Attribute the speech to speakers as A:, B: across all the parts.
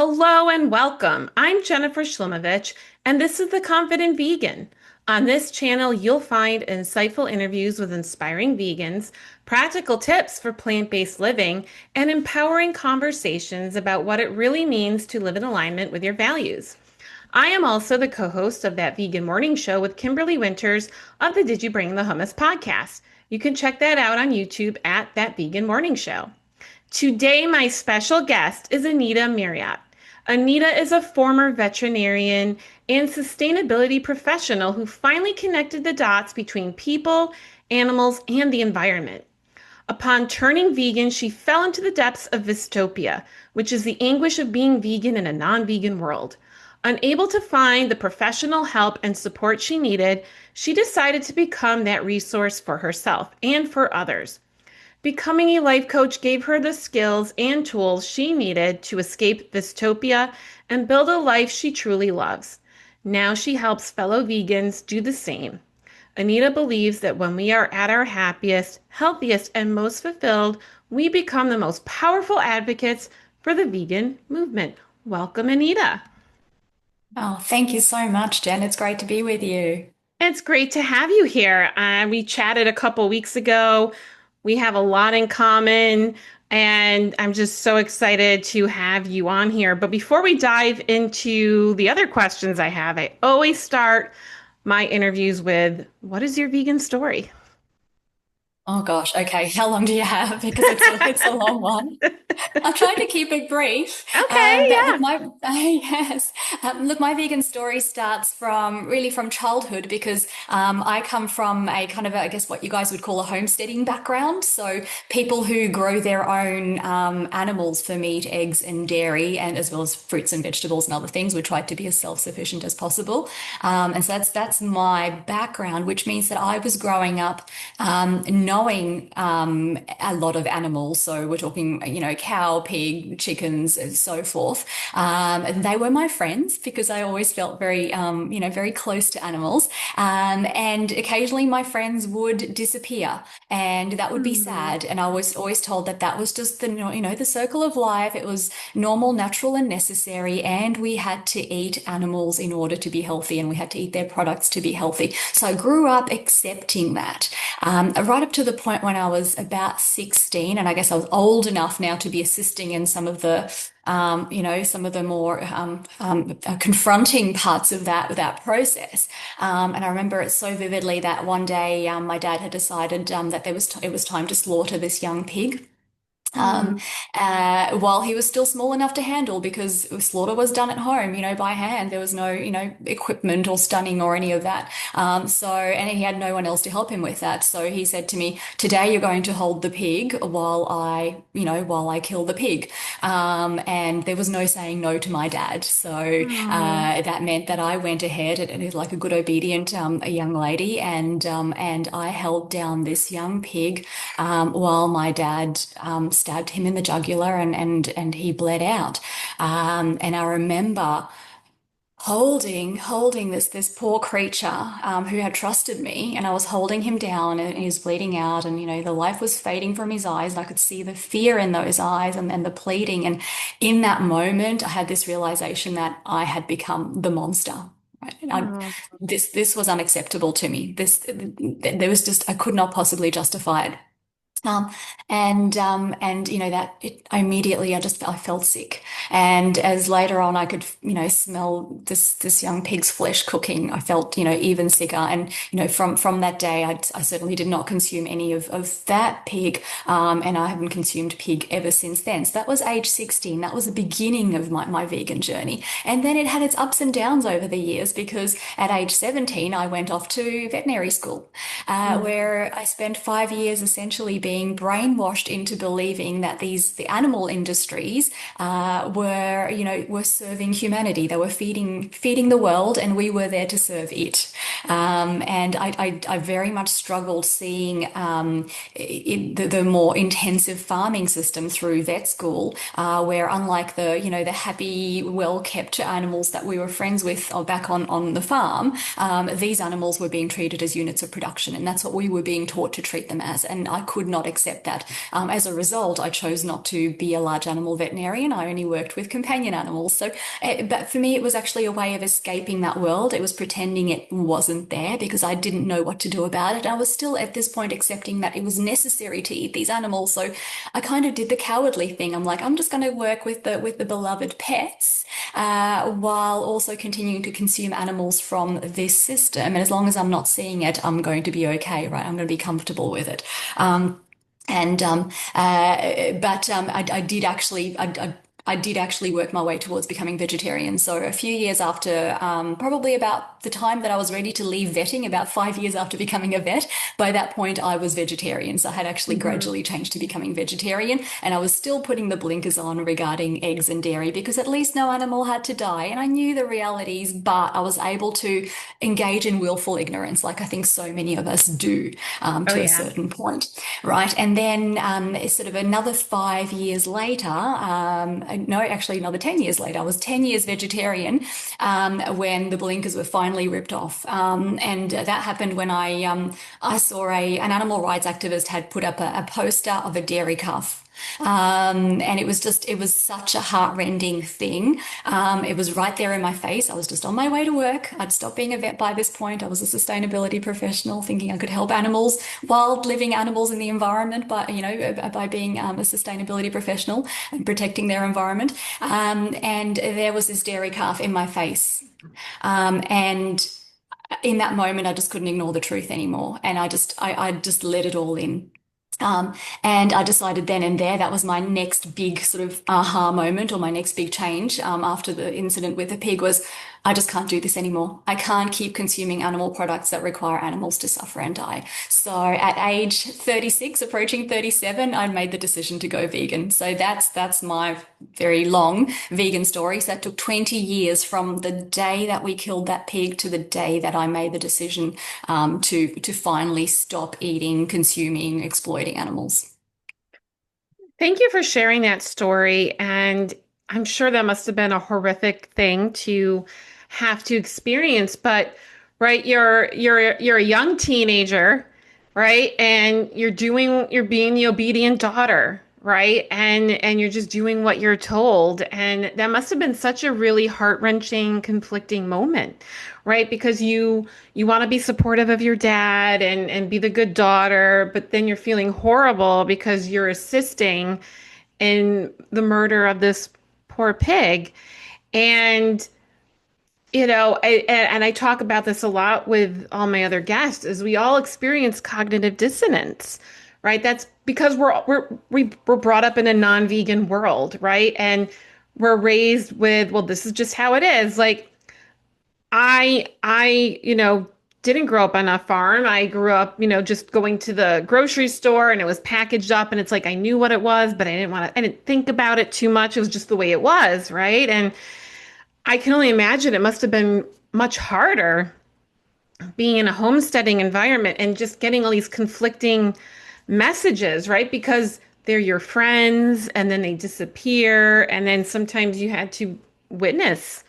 A: Hello and welcome. I'm Jennifer Shlimovich, and this is The Confident Vegan. On this channel, you'll find insightful interviews with inspiring vegans, practical tips for plant-based living, and empowering conversations about what it really means to live in alignment with your values. I am also the co-host of That Vegan Morning Show with Kimberly Winters of the Did You Bring the Hummus podcast. You can check that out on YouTube at That Vegan Morning Show. Today, my special guest is Anita Marriott. Anita is a former veterinarian and sustainability professional who finally connected the dots between people, animals, and the environment. Upon turning vegan, she fell into the depths of Vystopia, which is the anguish of being vegan in a non-vegan world. Unable to find the professional help and support she needed, she decided to become that resource for herself and for others. Becoming a life coach gave her the skills and tools she needed to escape Vystopia and build a life she truly loves. Now she helps fellow vegans do the same. Anita believes that when we are at our happiest, healthiest, and most fulfilled, we become the most powerful advocates for the vegan movement. Welcome, Anita.
B: Oh, thank you so much, Jen. It's great to be with you.
A: It's great to have you here. We chatted a couple weeks ago. We have a lot in common, and I'm just so excited to have you on here. But before we dive into the other questions I have, I always start my interviews with, what is your vegan story?
B: Oh gosh, okay. How long do you have? Because it's a long one. I'll try to keep it brief.
A: Okay,
B: But
A: yeah.
B: look, my yes, look, my vegan story starts from childhood because I come from a kind of I guess what you guys would call a homesteading background. So people who grow their own animals for meat, eggs, and dairy, and as well as fruits and vegetables and other things. We try to be as self-sufficient as possible, and so that's my background, which means that I was growing up knowing a lot of animals. So we're talking, cow, pig, chickens, and so forth. And they were my friends because I always felt very, very close to animals. And occasionally my friends would disappear, and that would be
A: Hmm.
B: sad. And I was always told that that was just the circle of life. It was normal, natural, and necessary, and we had to eat animals in order to be healthy, and we had to eat their products to be healthy. So I grew up accepting that. Right up to the point when I was about 16, and I guess I was old enough now to be assisting in some of the some of the more confronting parts of that process. And I remember it so vividly that one day my dad had decided that it was time to slaughter this young pig. Um,
A: Hmm.
B: while he was still small enough to handle, because slaughter was done at home, by hand. There was no, equipment or stunning or any of that. And he had no one else to help him with that. So he said to me, "Today you're going to hold the pig while I kill the pig." And there was no saying no to my dad. So
A: Oh.
B: that meant that I went ahead and like a good obedient a young lady, and I held down this young pig while my dad stabbed him in the jugular, and he bled out. And I remember holding this poor creature who had trusted me, and I was holding him down, and he was bleeding out, and the life was fading from his eyes, and I could see the fear in those eyes, and then the pleading. And in that moment, I had this realization that I had become the monster. Right?
A: Oh.
B: This was unacceptable to me. There was just, I could not possibly justify it. Um, and that immediately I felt sick. And as later on I could, smell this young pig's flesh cooking, I felt, even sicker. And, from that day, I certainly did not consume any of that pig. And I haven't consumed pig ever since then. So that was age 16. That was the beginning of my vegan journey. And then it had its ups and downs over the years, because at age 17, I went off to veterinary school, where I spent 5 years essentially being brainwashed into believing that the animal industries were serving humanity. They were feeding the world, and we were there to serve it. And I very much struggled seeing the more intensive farming system through vet school, where unlike the happy, well-kept animals that we were friends with back on the farm, these animals were being treated as units of production, and that's what we were being taught to treat them as. And I could not not accept that. As a result, I chose not to be a large animal veterinarian. I only worked with companion animals. So, but for me, it was actually a way of escaping that world. It was pretending it wasn't there because I didn't know what to do about it. I was still at this point accepting that it was necessary to eat these animals. So I kind of did the cowardly thing. I'm like, I'm just going to work with the beloved pets, while also continuing to consume animals from this system. And as long as I'm not seeing it, I'm going to be okay, right? I'm going to be comfortable with it. And but I did actually I did actually work my way towards becoming vegetarian. So a few years after, probably about the time that I was ready to leave vetting, about 5 years after becoming a vet, by that point I was vegetarian. So I had actually
A: Mhm.
B: gradually changed to becoming vegetarian, and I was still putting the blinkers on regarding eggs and dairy because at least no animal had to die, and I knew the realities, but I was able to engage in willful ignorance, like I think so many of us do,
A: Oh
B: to a
A: yeah.
B: certain point. Right. And then sort of another 5 years later, no, actually another 10 years later, I was 10 years vegetarian, when the blinkers were finally ripped off. And that happened when I saw an animal rights activist had put up a poster of a dairy calf. And it was such a heartrending thing. It was right there in my face. I was just on my way to work. I'd stopped being a vet by this point. I was a sustainability professional thinking I could help animals, wild living animals in the environment, by being a sustainability professional and protecting their environment. And there was this dairy calf in my face. And in that moment, I just couldn't ignore the truth anymore. And I just let it all in. Um, and I decided then and there that was my next big sort of aha moment, or my next big change, after the incident with the pig, was I just can't do this anymore. I can't keep consuming animal products that require animals to suffer and die. So at age 36, approaching 37, I made the decision to go vegan. So that's my very long vegan story. So that took 20 years from the day that we killed that pig to the day that I made the decision, to finally stop eating, consuming, exploiting animals.
A: Thank you for sharing that story. And I'm sure that must have been a horrific thing to have to experience. But right, you're a young teenager, right? And you're being the obedient daughter, right? And you're just doing what you're told. And that must have been such a really heart-wrenching, conflicting moment, right? Because you want to be supportive of your dad and be the good daughter, but then you're feeling horrible because you're assisting in the murder of this poor pig. And and I talk about this a lot with all my other guests, is we all experience cognitive dissonance, right? That's because we're brought up in a non-vegan world, right? And we're raised with, well, this is just how it is. Like I didn't grow up on a farm. I grew up, just going to the grocery store and it was packaged up and it's like I knew what it was, but I didn't think about it too much. It was just the way it was, right? And I can only imagine it must have been much harder being in a homesteading environment and just getting all these conflicting messages, right? Because they're your friends and then they disappear. And then sometimes you had to witness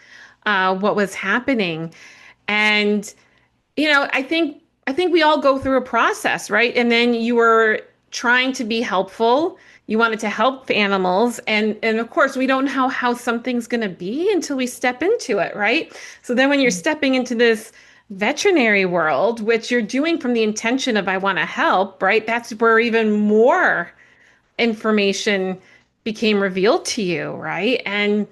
A: what was happening. And I think we all go through a process, right? And then you were trying to be helpful. You wanted to help animals, and of course, we don't know how something's going to be until we step into it, right? So then when you're stepping into this veterinary world, which you're doing from the intention of I want to help, right? That's where even more information became revealed to you, right? And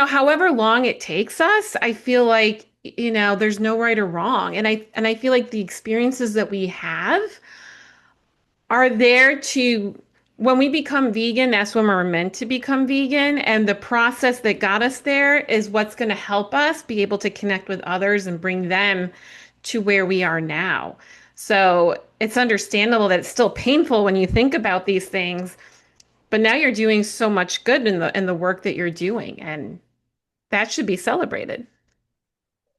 A: however long it takes us, I feel like, there's no right or wrong. And I feel like the experiences that we have are there to, when we become vegan, that's when we're meant to become vegan. And the process that got us there is what's going to help us be able to connect with others and bring them to where we are now. So it's understandable that it's still painful when you think about these things, but now you're doing so much good in the work that you're doing, and that should be celebrated.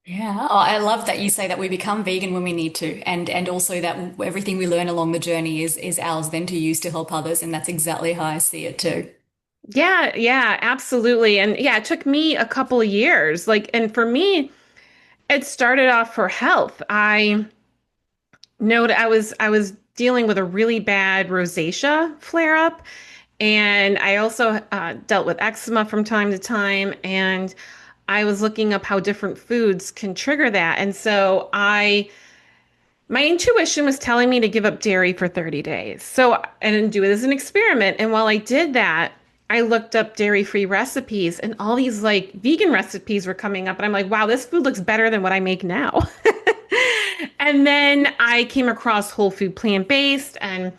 B: Yeah, oh, I love that you say that we become vegan when we need to, and also that everything we learn along the journey is ours then to use to help others, and that's exactly how I see it too.
A: Yeah, yeah, absolutely. And yeah, it took me a couple of years. And for me, it started off for health. I was dealing with a really bad rosacea flare up. And I also dealt with eczema from time to time. And I was looking up how different foods can trigger that. And so my intuition was telling me to give up dairy for 30 days. So, and do it as an experiment. And while I did that, I looked up dairy-free recipes and all these like vegan recipes were coming up. And I'm like, wow, this food looks better than what I make now. And then I came across whole food plant-based and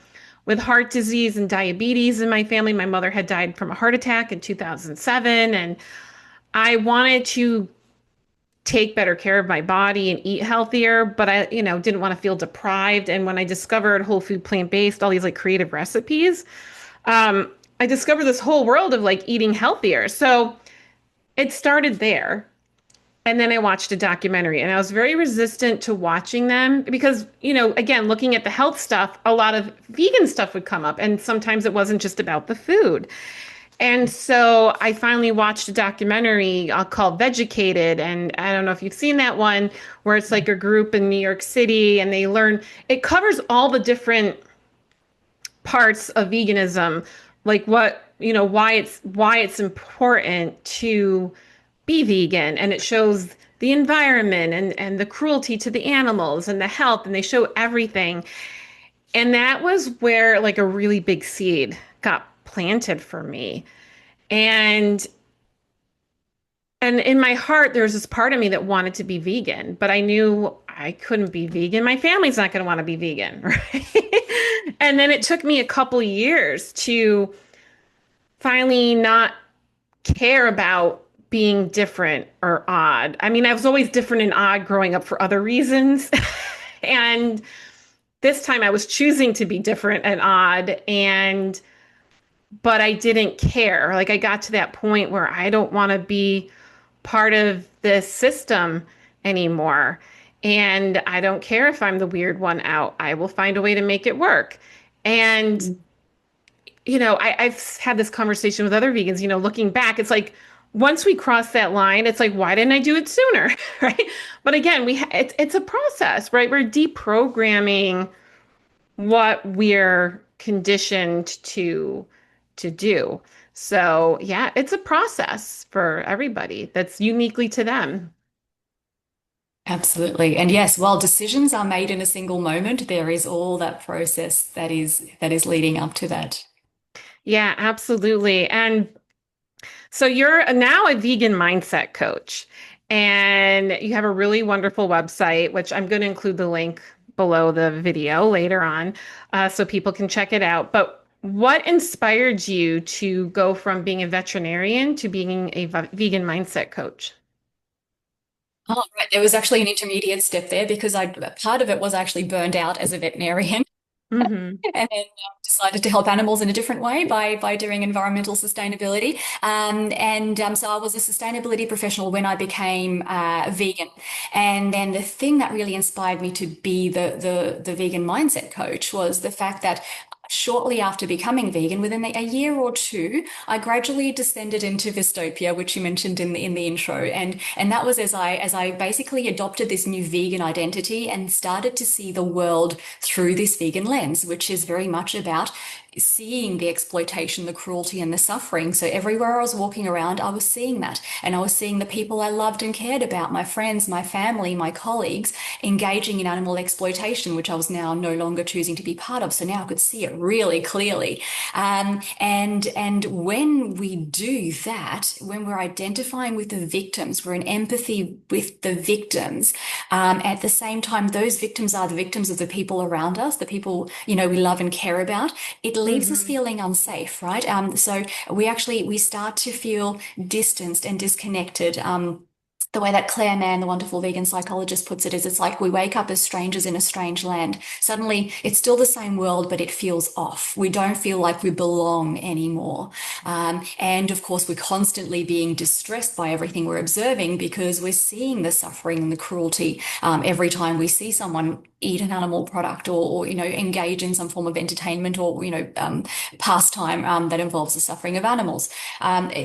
A: with heart disease and diabetes in my family. My mother had died from a heart attack in 2007. And I wanted to take better care of my body and eat healthier, but I, didn't want to feel deprived. And when I discovered whole food plant-based, all these like creative recipes, I discovered this whole world of like eating healthier. So it started there. And then I watched a documentary and I was very resistant to watching them because, again, looking at the health stuff, a lot of vegan stuff would come up. And sometimes it wasn't just about the food. And so I finally watched a documentary called Vegucated. And I don't know if you've seen that one, where it's like a group in New York City and they learn, it covers all the different parts of veganism, like why it's important to be vegan. And it shows the environment and the cruelty to the animals and the health, and they show everything. And that was where like a really big seed got planted for me. And and in my heart, there was this part of me that wanted to be vegan, but I knew I couldn't be vegan. My family's not going to want to be vegan, right? And then it took me a couple years to finally not care about being different or odd. I mean, I was always different and odd growing up for other reasons. And this time I was choosing to be different and odd, but I didn't care. Like I got to that point where I don't want to be part of this system anymore. And I don't care if I'm the weird one out. I will find a way to make it work. And, I've had this conversation with other vegans, looking back, it's like, once we cross that line, it's like, why didn't I do it sooner? Right. But again, it's a process, right? We're deprogramming what we're conditioned to do. So yeah, it's a process for everybody that's uniquely to them.
B: Absolutely. And yes, while decisions are made in a single moment, there is all that process that is leading up to that.
A: Yeah, absolutely. And so you're now a vegan mindset coach, and you have a really wonderful website, which I'm going to include the link below the video later on, so people can check it out. But what inspired you to go from being a veterinarian to being a vegan mindset coach?
B: Oh, right. There was actually an intermediate step there because I part of it was actually burned out as a veterinarian.
A: Hmm.
B: And then decided to help animals in a different way by doing environmental sustainability. So I was a sustainability professional when I became vegan. And then the thing that really inspired me to be the vegan mindset coach was the fact that shortly after becoming vegan, within a year or two, I gradually descended into Vystopia, which you mentioned in the intro, and that was as I basically adopted this new vegan identity and started to see the world through this vegan lens, which is very much about seeing the exploitation, the cruelty, and the suffering. So everywhere I was walking around, I was seeing that. And I was seeing the people I loved and cared about, my friends, my family, my colleagues, engaging in animal exploitation, which I was now no longer choosing to be part of. So now I could see it really clearly. And when we do that, when we're identifying with the victims, we're in empathy with the victims. At the same time, those victims are the victims of the people around us, the people, we love and care about. It leaves us
A: Hmm.
B: feeling unsafe, right? So we start to feel distanced and disconnected. The way that Claire Mann, the wonderful vegan psychologist, puts it is it's like we wake up as strangers in a strange land. Suddenly, it's still the same world, but it feels off. We don't feel like we belong anymore. And of course, we're constantly being distressed by everything we're observing because we're seeing the suffering and the cruelty every time we see someone eat an animal product or engage in some form of entertainment or pastime that involves the suffering of animals.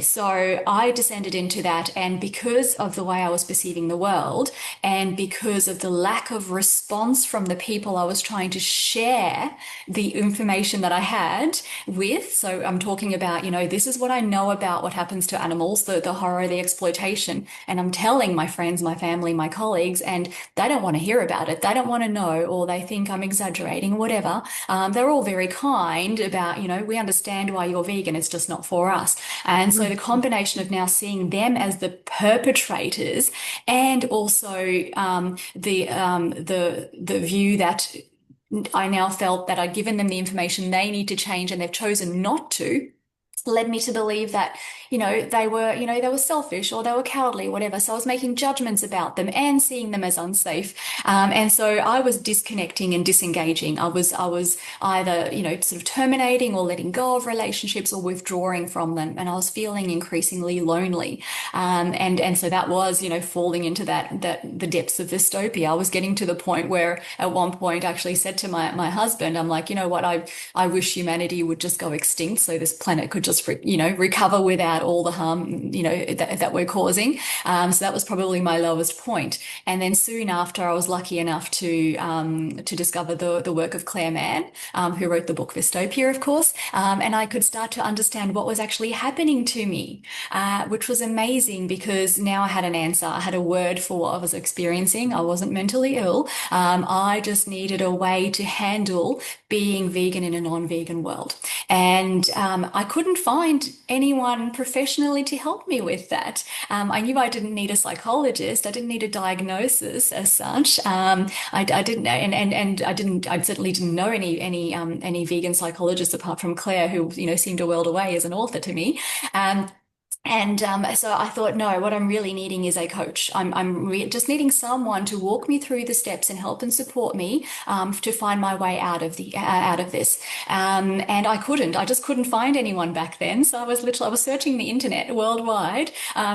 B: So I descended into that, and because of the way I was perceiving the world, and because of the lack of response from the people I was trying to share the information that I had with. So I'm talking about, this is what I know about what happens to animals, the horror, the exploitation. And I'm telling my friends, my family, my colleagues, and they don't want to hear about it. They don't want to know, or they think I'm exaggerating, whatever. They're all very kind about, we understand why you're vegan. It's just not for us. And so the combination of now seeing them as the perpetrators and also the view that I now felt that I'd given them the information they need to change and they've chosen not to, led me to believe that they were selfish or they were cowardly, whatever. So I was making judgments about them and seeing them as unsafe, and so I was disconnecting and disengaging. I was either sort of terminating or letting go of relationships or withdrawing from them, and I was feeling increasingly lonely, and so that was falling into that the depths of dystopia. I was getting to the point where at one point I actually said to my husband, I'm like, you know what, I wish humanity would just go extinct so this planet could just recover without all the harm that we're causing. So that was probably my lowest point. And then soon after, I was lucky enough to discover the work of Claire Mann, who wrote the book Vystopia, of course, and I could start to understand what was actually happening to me, which was amazing because now I had an answer. I had a word for what I was experiencing. I wasn't mentally ill. I just needed a way to handle being vegan in a non-vegan world. And I couldn't find anyone professionally to help me with that. I knew I didn't need a psychologist. I didn't need a diagnosis as such. I didn't, and I didn't. I certainly didn't know any vegan psychologists apart from Claire, who seemed a world away as an author to me. And so I thought, no, what I'm really needing is a coach. I'm just needing someone to walk me through the steps and help and support me to find my way out of this. And I just couldn't find anyone back then. So I was searching the internet worldwide,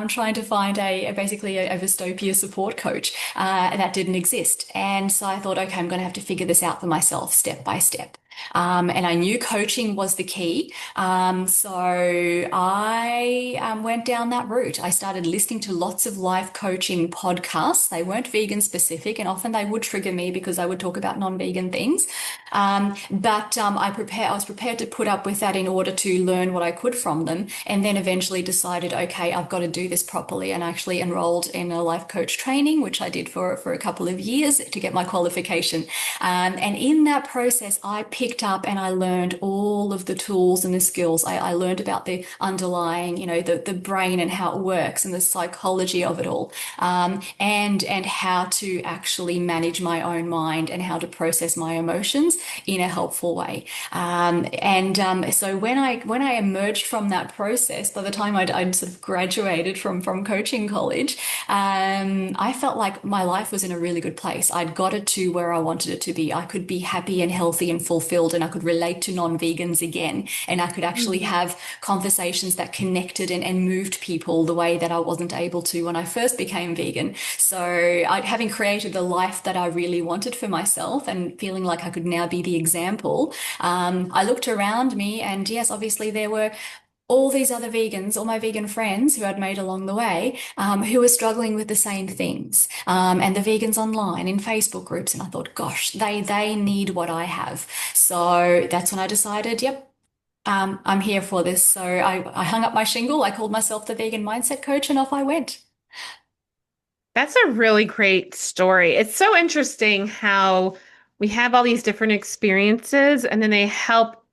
B: trying to find basically a Vystopia support coach that didn't exist. And so I thought, okay, I'm going to have to figure this out for myself step by step. And I knew coaching was the key. So I went down that route. I started listening to lots of life coaching podcasts. They weren't vegan specific, and often they would trigger me because I would talk about non-vegan things. But I was prepared to put up with that in order to learn what I could from them, and then eventually decided, okay, I've got to do this properly, and actually enrolled in a life coach training, which I did for a couple of years to get my qualification. And in that process, I picked up and I learned all of the tools and the skills. I learned about the underlying, the brain and how it works and the psychology of it all, and how to actually manage my own mind and how to process my emotions in a helpful way. So when I emerged from that process, by the time I'd sort of graduated from coaching college, I felt like my life was in a really good place. I'd got it to where I wanted it to be. I could be happy and healthy and fulfilled, and I could relate to non-vegans again, and I could actually have conversations that connected and moved people the way that I wasn't able to when I first became vegan. So having created the life that I really wanted for myself and feeling like I could now be the example, I looked around me, and yes, obviously there were all these other vegans, all my vegan friends who I'd made along the way, who were struggling with the same things, and the vegans online in Facebook groups. And I thought, gosh, they need what I have. So that's when I decided, yep, I'm here for this. So I hung up my shingle. I called myself the vegan mindset coach, and off I went.
A: That's a really great story. It's so interesting how we have all these different experiences and then they help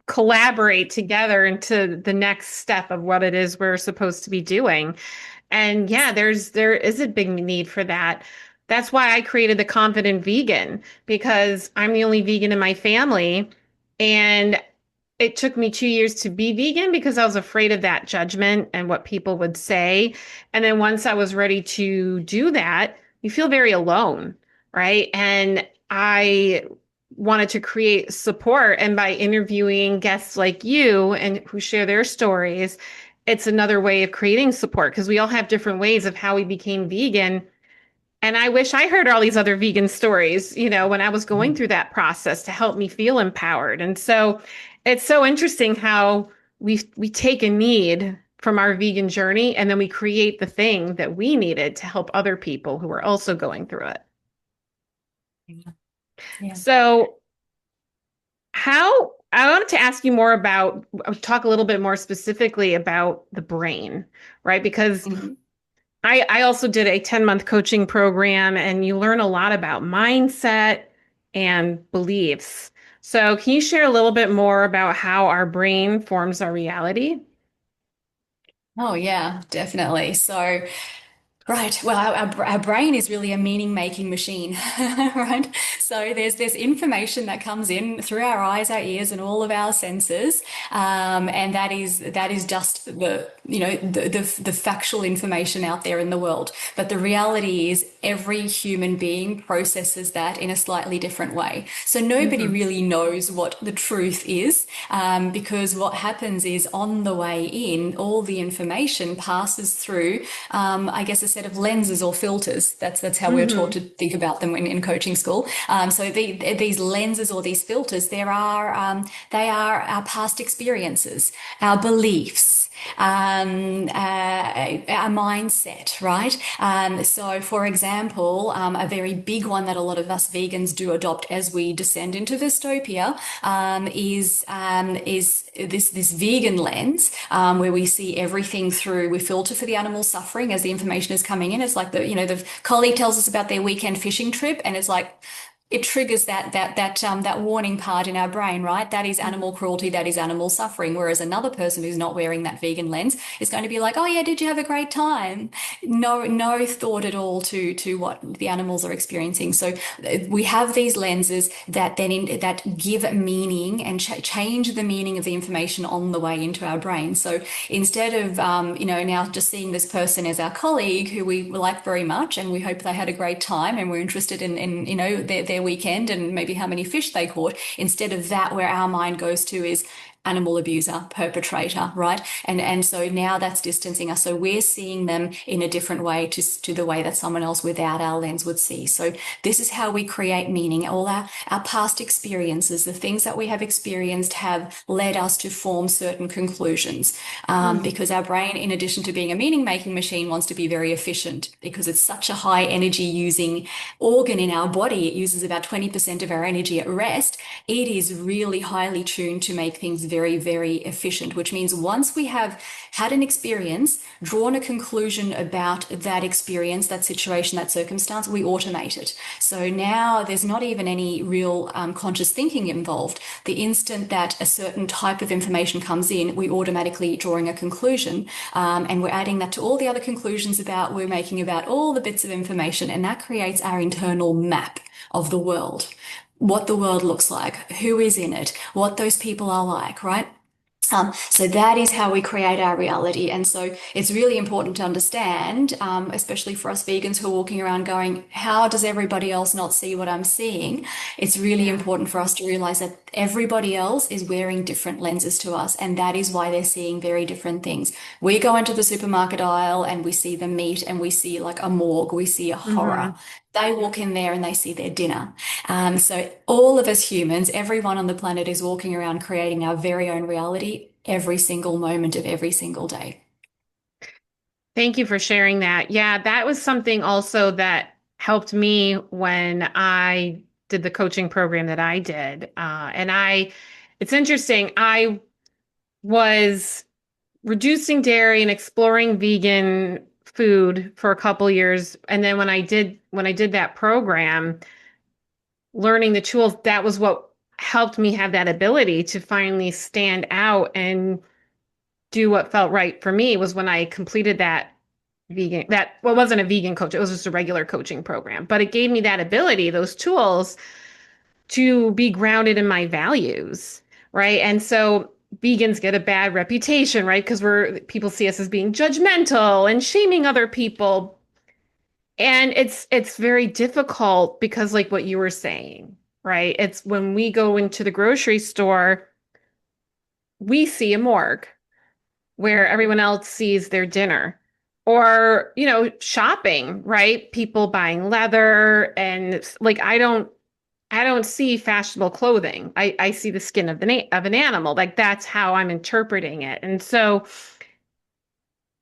A: collaborate together into the next step of what it is we're supposed to be doing. And yeah, there is a big need for that. That's why I created the Confident Vegan, because I'm the only vegan in my family. And it took me 2 years to be vegan because I was afraid of that judgment and what people would say. And then once I was ready to do that, you feel very alone, right? And I wanted to create support. And by interviewing guests like you and who share their stories, it's another way of creating support because we all have different ways of how we became vegan. And I wish I heard all these other vegan stories, when I was going through that process to help me feel empowered. And so it's so interesting how we take a need from our vegan journey and then we create the thing that we needed to help other people who are also going through it.
B: Yeah. Yeah.
A: So how I wanted to ask you more about talk a little bit more specifically about the brain, right? Because
B: Mhm.
A: I also did a 10-month coaching program and you learn a lot about mindset and beliefs. So can you share a little bit more about how our brain forms our reality?
B: Oh, yeah, definitely. So, right. Well, our brain is really a meaning-making machine, right? So there's information that comes in through our eyes, our ears, and all of our senses, and that is just the factual information out there in the world. But the reality is, every human being processes that in a slightly different way. So nobody
A: Hmm.
B: really knows what the truth is, because what happens is on the way in, all the information passes through, I guess, a set of lenses or filters. That's how we're taught
A: Hmm.
B: to think about them in coaching school. So these lenses or these filters, they are our past experiences, our beliefs, our mindset, right? So, for example, a very big one that a lot of us vegans do adopt as we descend into Vystopia, is this vegan lens, where we see everything through. We filter for the animal suffering as the information is coming in. It's like the colleague tells us about their weekend fishing trip, and it's like it triggers that warning part in our brain, right? That is animal cruelty, that is animal suffering. Whereas another person who's not wearing that vegan lens is going to be like, oh yeah, did you have a great time? No thought at all to what the animals are experiencing. So we have these lenses that give meaning and change the meaning of the information on the way into our brain. So instead of now just seeing this person as our colleague who we like very much and we hope they had a great time and we're interested in their weekend and maybe how many fish they caught, instead of that, where our mind goes to is animal abuser, perpetrator, right? And so now that's distancing us. So we're seeing them in a different way to the way that someone else without our lens would see. So this is how we create meaning. All our past experiences, the things that we have experienced, have led us to form certain conclusions. Because our brain, in addition to being a meaning making machine, wants to be very efficient because it's such a high energy using organ in our body. It uses about 20% of our energy at rest. It is really highly tuned to make things very, very efficient, which means once we have had an experience, drawn a conclusion about that experience, that situation, that circumstance, we automate it. So now there's not even any real conscious thinking involved. The instant that a certain type of information comes in, we automatically drawing a conclusion, and we're adding that to all the other conclusions about we're making about all the bits of information, and that creates our internal map of the world, what the world looks like, who is in it, what those people are like, right? So that is how we create our reality. And so it's really important to understand, especially for us vegans who are walking around going, how does everybody else not see what I'm seeing? It's really
A: Yeah.
B: important for us to realize that everybody else is wearing different lenses to us. And that is why they're seeing very different things. We go into the supermarket aisle and we see the meat and we see like a morgue, we see a horror.
A: Hmm.
B: They walk in there and they see their dinner. So all of us humans, everyone on the planet is walking around creating our very own reality every single moment of every single day.
A: Thank you for sharing that. Yeah, that was something also that helped me when I did the coaching program that I did. It's interesting. I was reducing dairy and exploring vegan food for a couple years. And then when I did that program, learning the tools, that was what helped me have that ability to finally stand out and do what felt right for me was when I completed that wasn't a vegan coach, it was just a regular coaching program. But it gave me that ability, those tools to be grounded in my values, right? And so vegans get a bad reputation, right? Because people see us as being judgmental and shaming other people. And it's very difficult because like what you were saying, right? It's when we go into the grocery store, we see a morgue where everyone else sees their dinner. Or, shopping, right? People buying leather and like I don't see fashionable clothing. I see the skin of of an animal. Like that's how I'm interpreting it. And so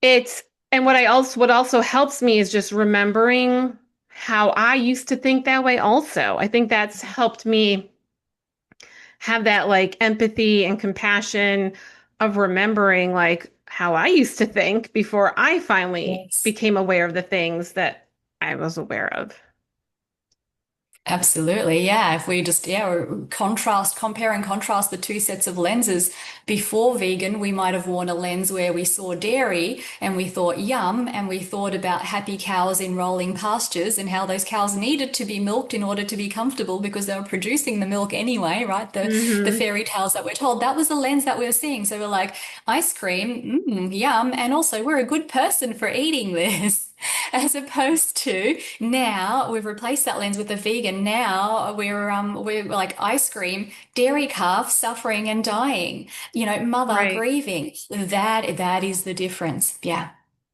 A: it's and what also helps me is just remembering how I used to think that way also. I think that's helped me have that like empathy and compassion of remembering like how I used to think before I finally
B: Yes.
A: became aware of the things that I was aware of.
B: Absolutely, yeah. If we just, yeah, compare and contrast the two sets of lenses. Before vegan, we might have worn a lens where we saw dairy and we thought yum, and we thought about happy cows in rolling pastures and how those cows needed to be milked in order to be comfortable because they were producing the milk anyway, right? The
A: Hmm.
B: fairy tales that we're told, that was the lens that we were seeing. So we're like, ice cream, yum, and also we're a good person for eating this. As opposed to now we've replaced that lens with a vegan. Now we're like ice cream, dairy calf suffering and dying, mother
A: Right.
B: grieving. That is the difference. Yeah.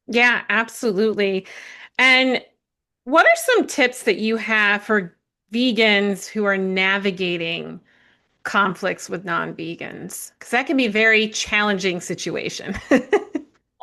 A: Yeah, absolutely. And what are some tips that you have for vegans who are navigating conflicts with non-vegans? Because that can be a very challenging situation.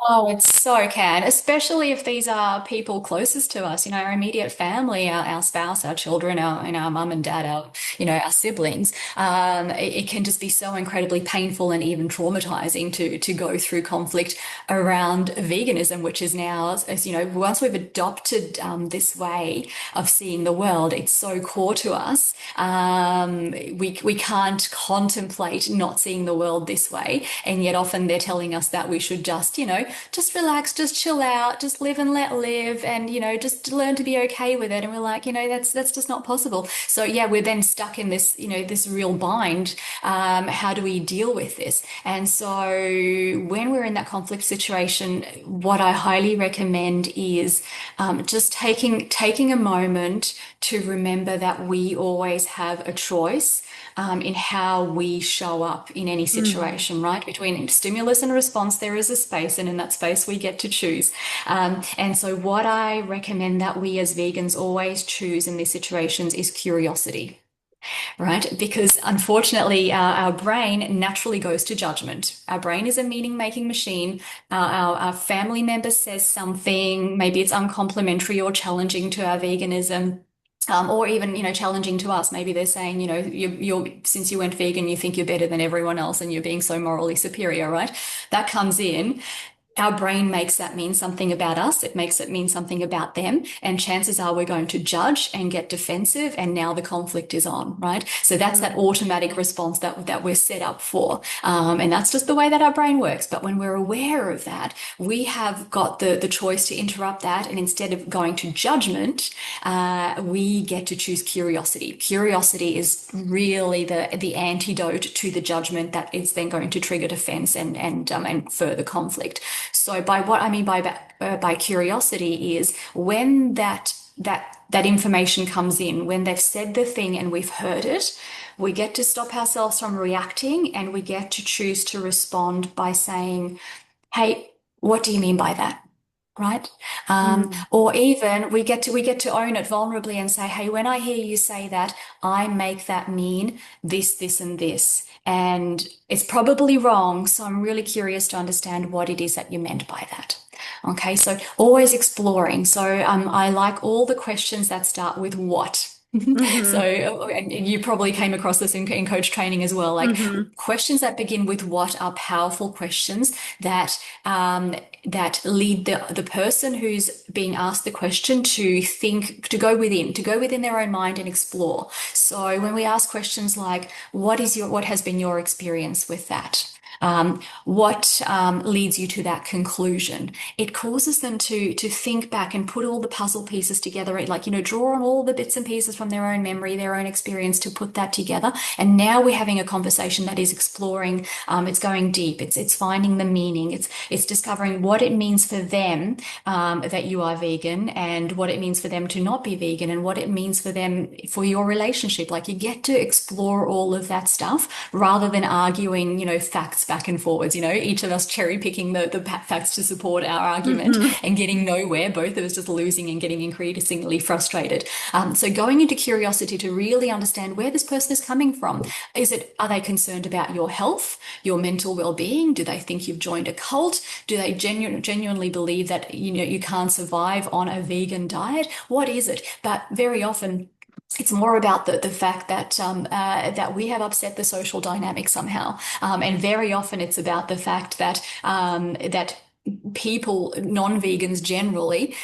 B: Oh, it so can, especially if these are people closest to us, our immediate family, our spouse, our children, our mum and dad, our siblings. It can just be so incredibly painful and even traumatizing to go through conflict around veganism, which is now, as you know, once we've adopted this way of seeing the world, it's so core to us. We can't contemplate not seeing the world this way, and yet often they're telling us that we should just relax, just chill out, just live and let live, and just learn to be okay with it. And we're like, that's just not possible. So yeah, we're then stuck in this, this real bind. How do we deal with this? And so when we're in that conflict situation, what I highly recommend is just taking a moment to remember that we always have a choice in how we show up in any
A: Mm.
B: situation, right? Between stimulus and response, there is a space, and in that space, we get to choose. And so, what I recommend that we as vegans always choose in these situations is curiosity, right? Because unfortunately, our brain naturally goes to judgment. Our brain is a meaning making machine. Our family member says something, maybe it's uncomplimentary or challenging to our veganism. Or even, challenging to us. Maybe they're saying, you're since you went vegan, you think you're better than everyone else and you're being so morally superior, right? That comes in. Our brain makes that mean something about us. It makes it mean something about them. And chances are we're going to judge and get defensive. And now the conflict is on, right? So that's that
A: Mm.
B: automatic response that we're set up for. And that's just the way that our brain works. But when we're aware of that, we have got the choice to interrupt that. And instead of going to judgment, we get to choose curiosity. Curiosity is really the antidote to the judgment that is then going to trigger defense and further conflict. So by what I mean by curiosity is when that information comes in, when they've said the thing and we've heard it, we get to stop ourselves from reacting and we get to choose to respond by saying, "Hey, what do you mean by that?" Right?
A: Mm.
B: Or even we get to own it vulnerably and say, "Hey, when I hear you say that, I make that mean this, this, and this, and it's probably wrong. So I'm really curious to understand what it is that you meant by that." Okay, so always exploring. So I like all the questions that start with what. So,
A: Hmm.
B: and you probably came across this in coach training as well. Like
A: Hmm.
B: questions that begin with what are powerful questions that lead the person who's being asked the question to think, to go within their own mind and explore. So when we ask questions like, what has been your experience with that? What leads you to that conclusion? It causes them to think back and put all the puzzle pieces together, like, draw on all the bits and pieces from their own memory, their own experience to put that together. And now we're having a conversation that is exploring, it's going deep, it's finding the meaning, it's discovering what it means for them that you are vegan, and what it means for them to not be vegan, and what it means for them for your relationship. Like, you get to explore all of that stuff rather than arguing, facts back and forwards, each of us cherry picking the facts to support our argument and getting nowhere, both of us just losing and getting increasingly frustrated. So going into curiosity to really understand where this person is coming from. Are they concerned about your health, your mental well-being? Do they think you've joined a cult? Do they genuinely believe that, you can't survive on a vegan diet? What is it? But very often, it's more about the fact that that we have upset the social dynamic somehow, and very often it's about the fact that that people, non-vegans generally,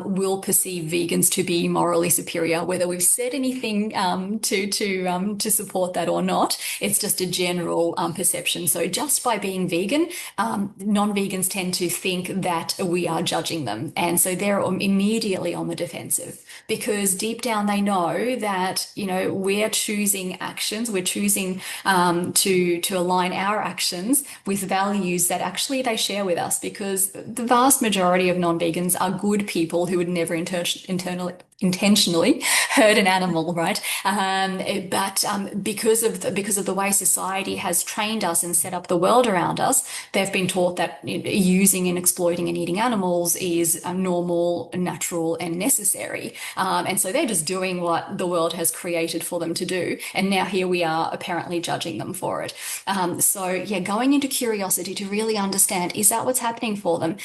B: will perceive vegans to be morally superior, whether we've said anything to support that or not. It's just a general perception. So just by being vegan, non-vegans tend to think that we are judging them, and so they're immediately on the defensive, because deep down they know that we're choosing actions, we're choosing to align our actions with values that actually they share with us, because the vast majority of non-vegans are good people who would never intentionally hurt an animal, right? But because of the way society has trained us and set up the world around us, they've been taught that using and exploiting and eating animals is normal, natural, and necessary. And so they're just doing what the world has created for them to do. And now here we are apparently judging them for it. So yeah, going into curiosity to really understand, is that what's happening for them?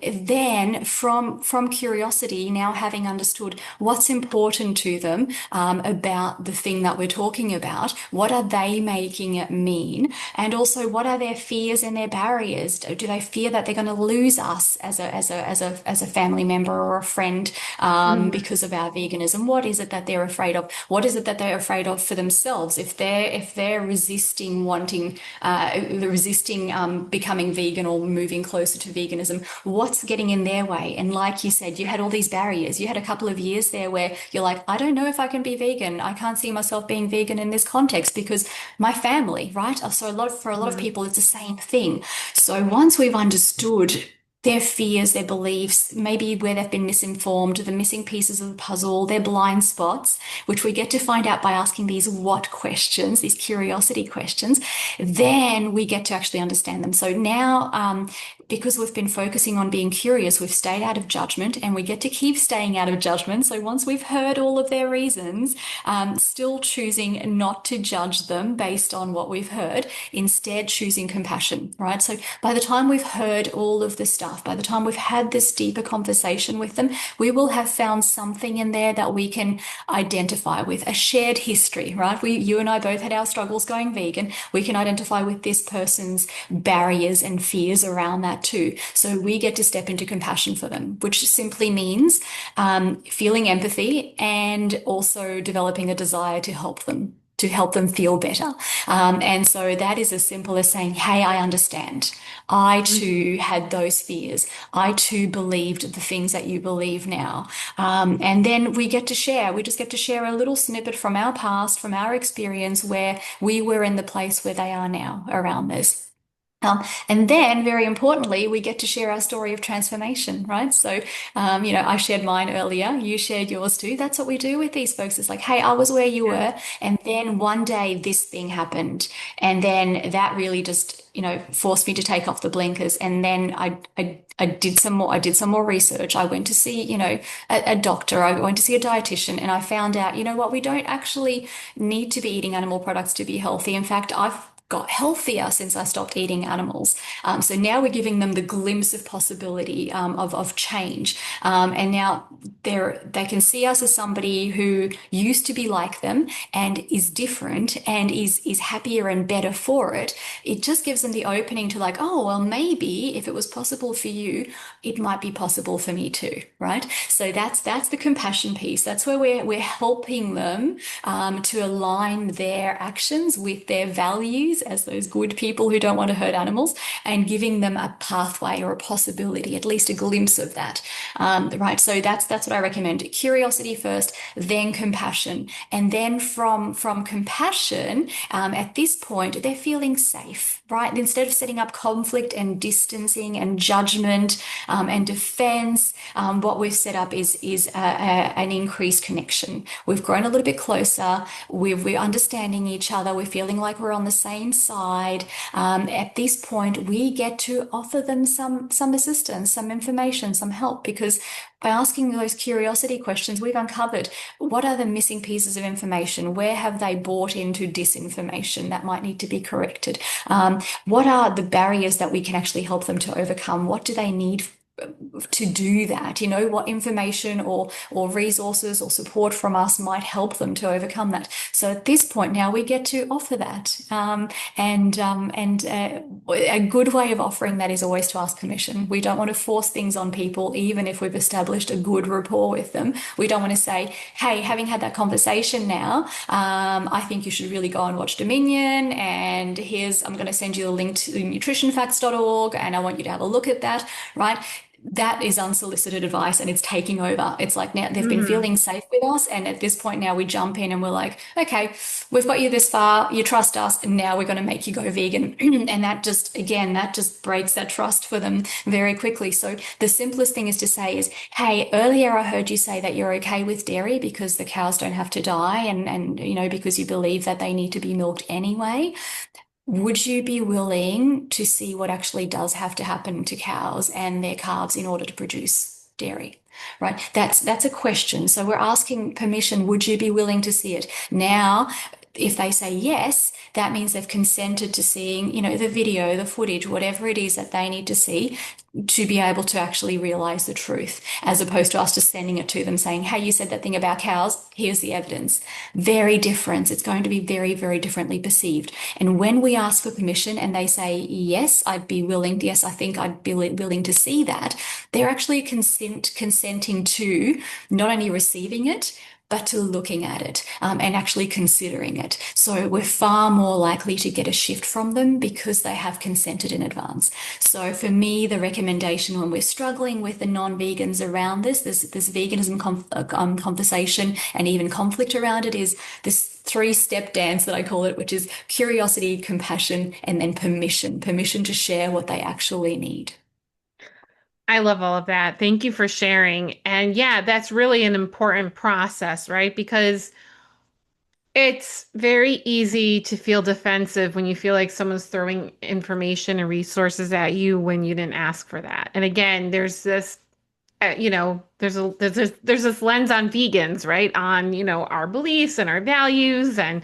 B: Then from curiosity, now having understood what's important to them about the thing that we're talking about, what are they making it mean? And also, what are their fears and their barriers? Do they fear that they're going to lose us as a family member or a friend because of our veganism? What is it that they're afraid of? What is it that they're afraid of for themselves? If they're resisting becoming vegan or moving closer to veganism, what's getting in their way? And like you said, you had all these barriers. You had a couple of years there where you're like, I don't know if I can be vegan. I can't see myself being vegan in this context because my family, right? So for a lot of people, it's the same thing. So once we've understood their fears, their beliefs, maybe where they've been misinformed, the missing pieces of the puzzle, their blind spots, which we get to find out by asking these what questions, these curiosity questions, then we get to actually understand them. So now, because we've been focusing on being curious, we've stayed out of judgment, and we get to keep staying out of judgment. So once we've heard all of their reasons, still choosing not to judge them based on what we've heard, instead choosing compassion, right? So by the time we've heard all of the stuff, by the time we've had this deeper conversation with them, we will have found something in there that we can identify with, a shared history, right? You and I both had our struggles going vegan. We can identify with this person's barriers and fears around that too. So we get to step into compassion for them, which simply means feeling empathy and also developing a desire to help them feel better. And so that is as simple as saying, hey, I understand. I too had those fears. I too believed the things that you believe now. And then we just get to share a little snippet from our past, from our experience where we were in the place where they are now around this. And then, very importantly, we get to share our story of transformation, right? So, I shared mine earlier, you shared yours too. That's what we do with these folks. It's like, hey, I was where you were, and then one day this thing happened, and then that really just, forced me to take off the blinkers. And then I did some more research. I went to see, a doctor. I went to see a dietitian, and I found out, what, we don't actually need to be eating animal products to be healthy. In fact, I've got healthier since I stopped eating animals. So now we're giving them the glimpse of possibility of change. And now they can see us as somebody who used to be like them and is different and is happier and better for it. It just gives them the opening to like, oh, well, maybe if it was possible for you, it might be possible for me too, right? So that's the compassion piece. That's where we're helping them to align their actions with their values as those good people who don't want to hurt animals, and giving them a pathway or a possibility, at least a glimpse of that. Right. So that's what I recommend. Curiosity first, then compassion. And then from compassion, at this point, they're feeling safe, right? Instead of setting up conflict and distancing and judgment and defense, what we've set up is an increased connection. We've grown a little bit closer. We're understanding each other. We're feeling like we're on the same side. At this point, we get to offer them some assistance, some information, some help, because by asking those curiosity questions, we've uncovered what are the missing pieces of information? Where have they bought into disinformation that might need to be corrected? What are the barriers that we can actually help them to overcome? What do they need to do that? What information or resources or support from us might help them to overcome that. So at this point now we get to offer that, and a good way of offering that is always to ask permission. We don't want to force things on people, even if we've established a good rapport with them. We don't want to say, hey, having had that conversation now, I think you should really go and watch Dominion, and I'm going to send you a link to nutritionfacts.org, and I want you to have a look at that, right? That is unsolicited advice, and it's taking over. It's like now they've been feeling safe with us, and at this point now we jump in and we're like, okay, we've got you this far, you trust us, and now we're going to make you go vegan. And that just breaks that trust for them very quickly. So the simplest thing is to say is, hey, earlier I heard you say that you're okay with dairy because the cows don't have to die, and because you believe that they need to be milked anyway. Would you be willing to see what actually does have to happen to cows and their calves in order to produce dairy? Right? That's a question. So we're asking permission. Would you be willing to see it? Now, if they say yes, that means they've consented to seeing, the video, the footage, whatever it is that they need to see to be able to actually realize the truth, as opposed to us just sending it to them saying, hey, you said that thing about cows, here's the evidence. Very different. It's going to be very, very differently perceived. And when we ask for permission and they say, yes, I'd be willing, yes, I think I'd be willing to see that, they're actually consenting to not only receiving it, but to looking at it, and actually considering it. So we're far more likely to get a shift from them because they have consented in advance. So for me, the recommendation when we're struggling with the non-vegans around this veganism conversation and even conflict around it, is this three-step dance that I call it, which is curiosity, compassion, and then permission to share what they actually need.
A: I love all of that. Thank you for sharing. And yeah, that's really an important process, right? Because it's very easy to feel defensive when you feel like someone's throwing information and resources at you when you didn't ask for that. And again, there's this, there's this lens on vegans, right? On, our beliefs and our values, and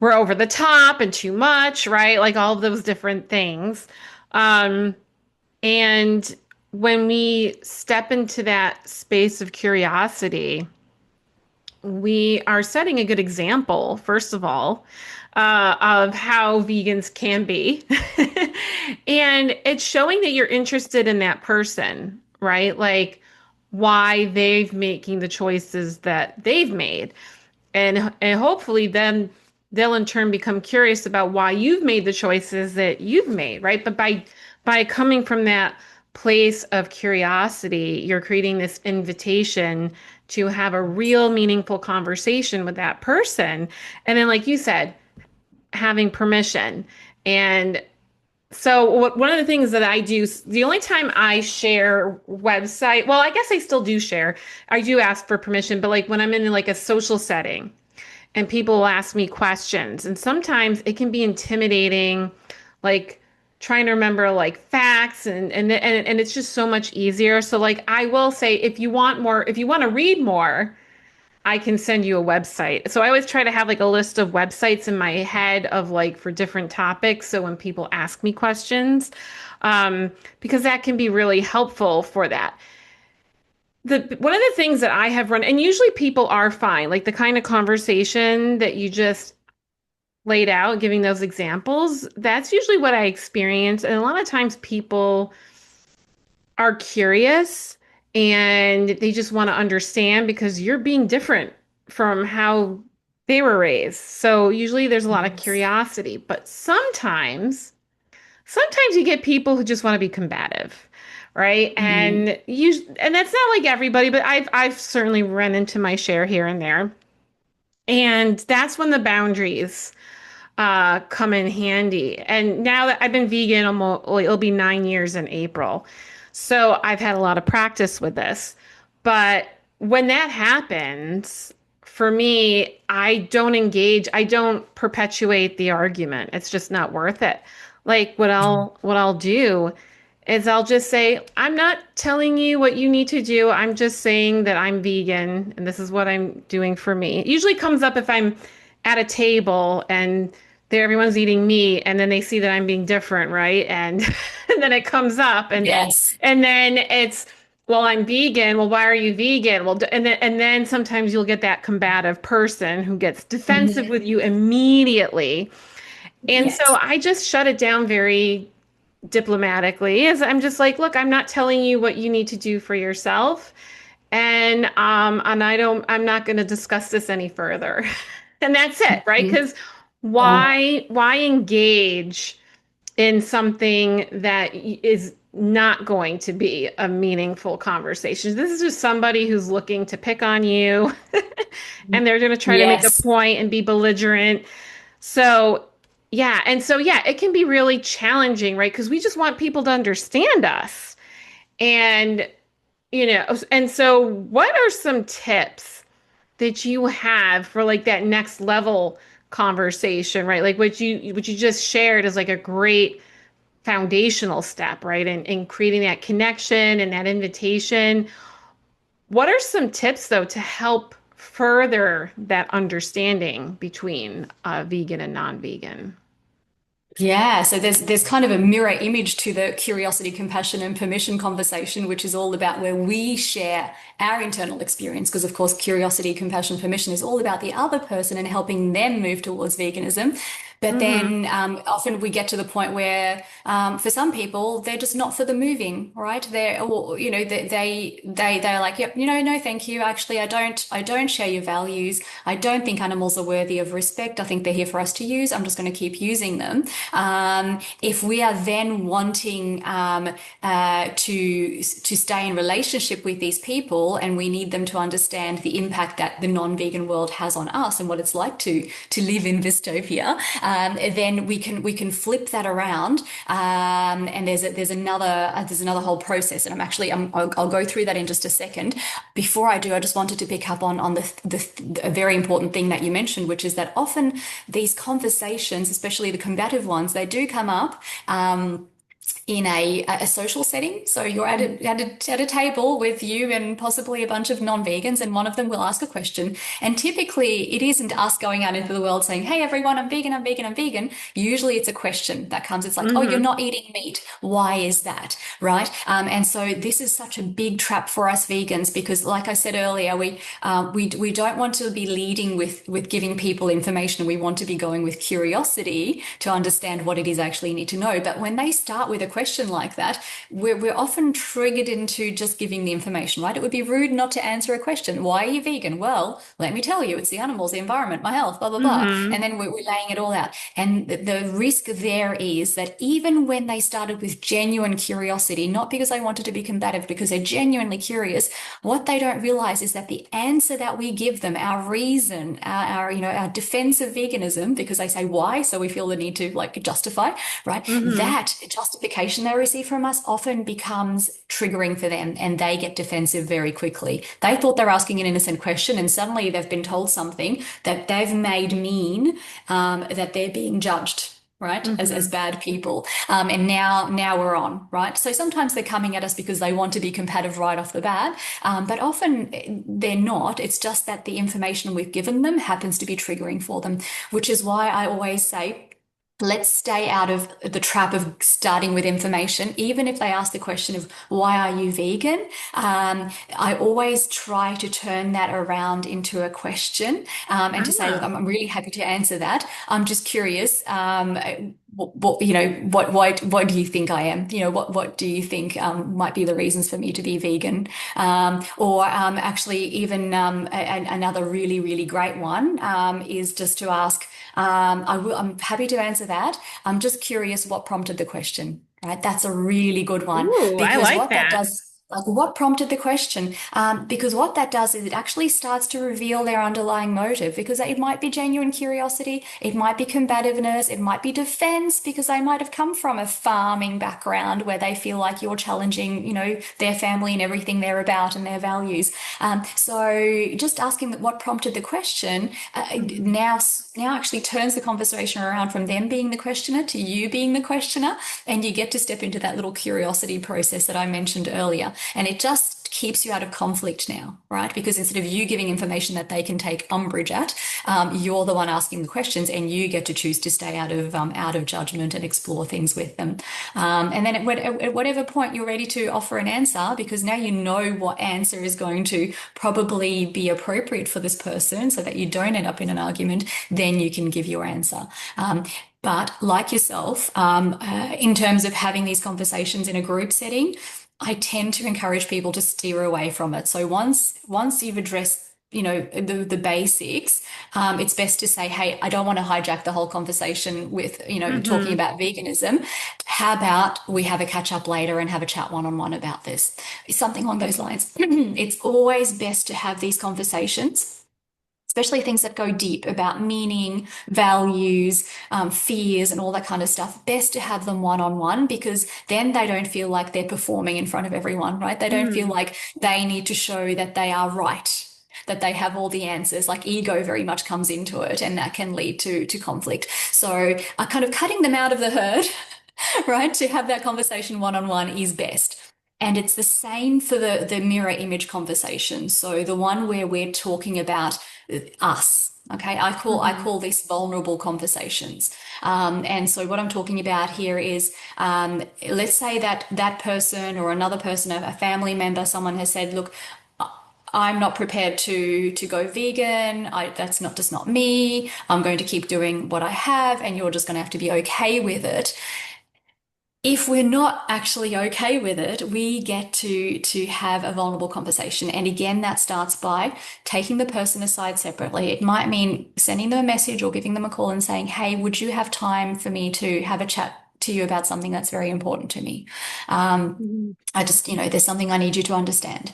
A: we're over the top and too much, right? Like all of those different things. Um, and when we step into that space of curiosity, we are setting a good example, first of all, of how vegans can be. And it's showing that you're interested in that person, right? Like why they've making the choices that they've made. And hopefully then they'll in turn become curious about why you've made the choices that you've made, right? But by coming from that place of curiosity, you're creating this invitation to have a real meaningful conversation with that person. And then, like you said, having permission. And so one of the things that I do, the only time I share website, well, I guess I still do share. I do ask for permission, but like when I'm in like a social setting and people will ask me questions, and sometimes it can be intimidating, like trying to remember like facts, and it's just so much easier. So like I will say, if you want more, if you want to read more, I can send you a website. So I always try to have like a list of websites in my head of like for different topics. So when people ask me questions, because that can be really helpful for that. One of the things that I have run, and usually people are fine, like the kind of conversation that you just laid out, giving those examples, that's usually what I experience. And a lot of times people are curious and they just want to understand because you're being different from how they were raised. So usually there's a lot of
B: Yes.
A: curiosity, but sometimes you get people who just want to be combative, right?
B: Mm.
A: And that's not like everybody, but I've certainly run into my share here and there. And that's when the boundaries come in handy. And now that I've been vegan almost, well, it'll be 9 years in April. So I've had a lot of practice with this. But when that happens, for me, I don't engage, I don't perpetuate the argument. It's just not worth it. Like what I'll do is I'll just say, I'm not telling you what you need to do. I'm just saying that I'm vegan and this is what I'm doing for me. It usually comes up if I'm at a table and there everyone's eating meat and then they see that I'm being different, right? And and then it comes up
B: Yes.
A: and then it's well, I'm vegan. Well, why are you vegan? Well, and then sometimes you'll get that combative person who gets defensive
B: Mhm.
A: with you immediately. And so
B: Yes.
A: I just shut it down very diplomatically is I'm just like, look, I'm not telling you what you need to do for yourself. And I'm not going to discuss this any further. And that's it, right?
B: Mhm.
A: Because
B: Oh,
A: why engage in something that is not going to be a meaningful conversation? This is just somebody who's looking to pick on you and they're going to try to make a
B: yes.
A: point and be belligerent. So, yeah, it can be really challenging, right? Because we just want people to understand us. And, and so what are some tips that you have for like that next level conversation, right? Like what you just shared is like a great foundational step, right? In creating that connection and that invitation. What are some tips though to help further that understanding between vegan and non-vegan?
B: Yeah, so there's kind of a mirror image to the curiosity, compassion, and permission conversation, which is all about where we share our internal experience. Because of course, curiosity, compassion, permission is all about the other person and helping them move towards veganism. But
A: Mm-hmm.
B: then often we get to the point where, for some people, they're just not for the moving, right? They're, or, you know, they're like, yep, no, thank you. Actually, I don't share your values. I don't think animals are worthy of respect. I think they're here for us to use. I'm just going to keep using them. If we are then wanting to stay in relationship with these people, and we need them to understand the impact that the non-vegan world has on us and what it's like to live in Vystopia, then we can flip that around. And there's another whole process, and I'll go through that in just a second. Before I do, I just wanted to pick up on the very important thing that you mentioned, which is that often these conversations, especially the combative ones, they do come up. In a social setting. So you're at a table with you and possibly a bunch of non-vegans, and one of them will ask a question. And typically, it isn't us going out into the world saying, "Hey, everyone, I'm vegan, I'm vegan, I'm vegan." Usually, it's a question that comes. It's like, "Oh, you're
A: Mm-hmm.
B: not eating meat. Why is that?" Right? And so this is such a big trap for us vegans because, like I said earlier, we don't want to be leading with giving people information. We want to be going with curiosity to understand what it is actually need to know. But when they start with a question like that, we're often triggered into just giving the information, right? It would be rude not to answer a question. Why are you vegan? Well, let me tell you, it's the animals, the environment, my health, blah, blah, blah.
A: Mm-hmm.
B: And then we're laying it all out. And the risk there is that even when they started with genuine curiosity, not because they wanted to be combative, because they're genuinely curious, what they don't realize is that the answer that we give them, our reason, our defense of veganism, because they say why, so we feel the need to like justify, right?
A: Mm-hmm.
B: That justification they receive from us often becomes triggering for them, and they get defensive very quickly. They thought they're asking an innocent question, and suddenly they've been told something that they've made mean that they're being judged, right, as
A: Mm-hmm.
B: bad people. And now we're on, right? So sometimes they're coming at us because they want to be combative right off the bat, but often they're not. It's just that the information we've given them happens to be triggering for them, which is why I always say, let's stay out of the trap of starting with information. Even if they ask the question of why are you vegan, I always try to turn that around into a question, and to say, look,
A: Ah.
B: I'm really happy to answer that. I'm just curious. what do you think I am? What do you think might be the reasons for me to be vegan? Or actually, even another really, really great one is just to ask. I'm happy to answer that. I'm just curious what prompted the question, right? That's a really good one
A: Ooh, I
B: because
A: like
B: what that
A: that.
B: does. Like what prompted the question? Because what that does is it actually starts to reveal their underlying motive because it might be genuine curiosity, it might be combativeness, it might be defense because they might have come from a farming background where they feel like you're challenging, their family and everything they're about and their values. So just asking what prompted the question
A: Mhm.
B: now actually turns the conversation around from them being the questioner to you being the questioner, and you get to step into that little curiosity process that I mentioned earlier. And it just keeps you out of conflict now, right? Because instead of you giving information that they can take umbrage at, you're the one asking the questions, and you get to choose to stay out of judgment and explore things with them. And then at whatever point you're ready to offer an answer, because now you know what answer is going to probably be appropriate for this person, so that you don't end up in an argument, then you can give your answer. But like yourself, in terms of having these conversations in a group setting, I tend to encourage people to steer away from it. So once you've addressed the basics, it's best to say, hey, I don't want to hijack the whole conversation with talking
A: Mhm.
B: about veganism. How about we have a catch up later and have a chat one on one about this? Something along those lines. It's always best to have these conversations, especially things that go deep about meaning, values, fears, and all that kind of stuff. Best to have them one on one, because then they don't feel like they're performing in front of everyone, right? They don't feel
A: Mhm.
B: like they need to show that they are right, that they have all the answers. Like ego very much comes into it, and that can lead to conflict. So, kind of cutting them out of the herd, right? To have that conversation one on one is best. And it's the same for the mirror image conversation. So the one where we're talking about us. Okay, I
A: Mhm.
B: call this vulnerable conversations. And so what I'm talking about here is, let's say that that person or another person, a family member, someone has said, "Look, I'm not prepared to go vegan. That's not just not me. I'm going to keep doing what I have, and you're just going to have to be okay with it." If we're not actually okay with it, we get to have a vulnerable conversation. And again, that starts by taking the person aside separately. It might mean sending them a message or giving them a call and saying, "Hey, would you have time for me to have a chat to you about something that's very important to me? Um,
A: Mhm.
B: I just, there's something I need you to understand."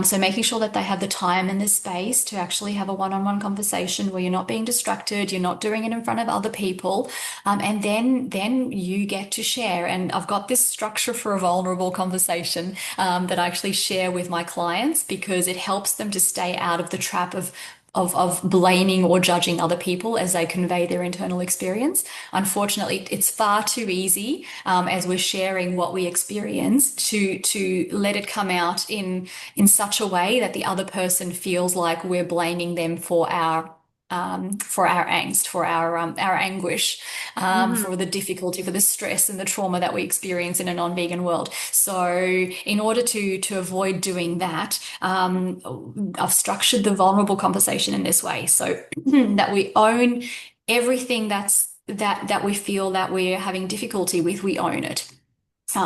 B: So making sure that they have the time and the space to actually have a one-on-one conversation where you're not being distracted, you're not doing it in front of other people, and then you get to share. And I've got this structure for a vulnerable conversation that I actually share with my clients because it helps them to stay out of the trap of blaming or judging other people as they convey their internal experience. Unfortunately, it's far too easy as we're sharing what we experience to let it come out in such a way that the other person feels like we're blaming them for our angst, for our anguish,
A: Mhm.
B: for the difficulty, for the stress and the trauma that we experience in a non-vegan world. So, in order to avoid doing that, I've structured the vulnerable conversation in this way, so that we own everything that we feel that we're having difficulty with. We own it.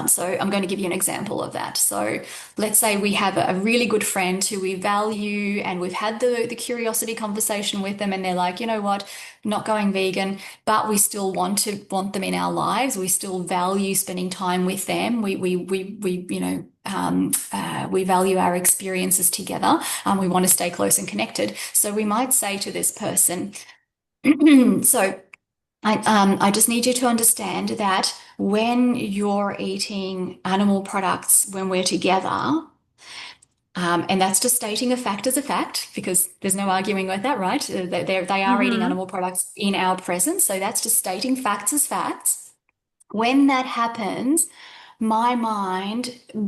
B: So I'm going to give you an example of that. So let's say we have a really good friend who we value, and we've had the curiosity conversation with them, and they're like, you know what, not going vegan, but we still want them in our lives. We still value spending time with them. We we value our experiences together. We want to stay close and connected. So we might say to this person, so I just need you to understand that when you're eating animal products, when we're together, and that's just stating a fact as a fact, because there's no arguing with that, right? They are eating
A: Mhm.
B: animal products in our presence. So that's just stating facts as facts. When that happens, my mind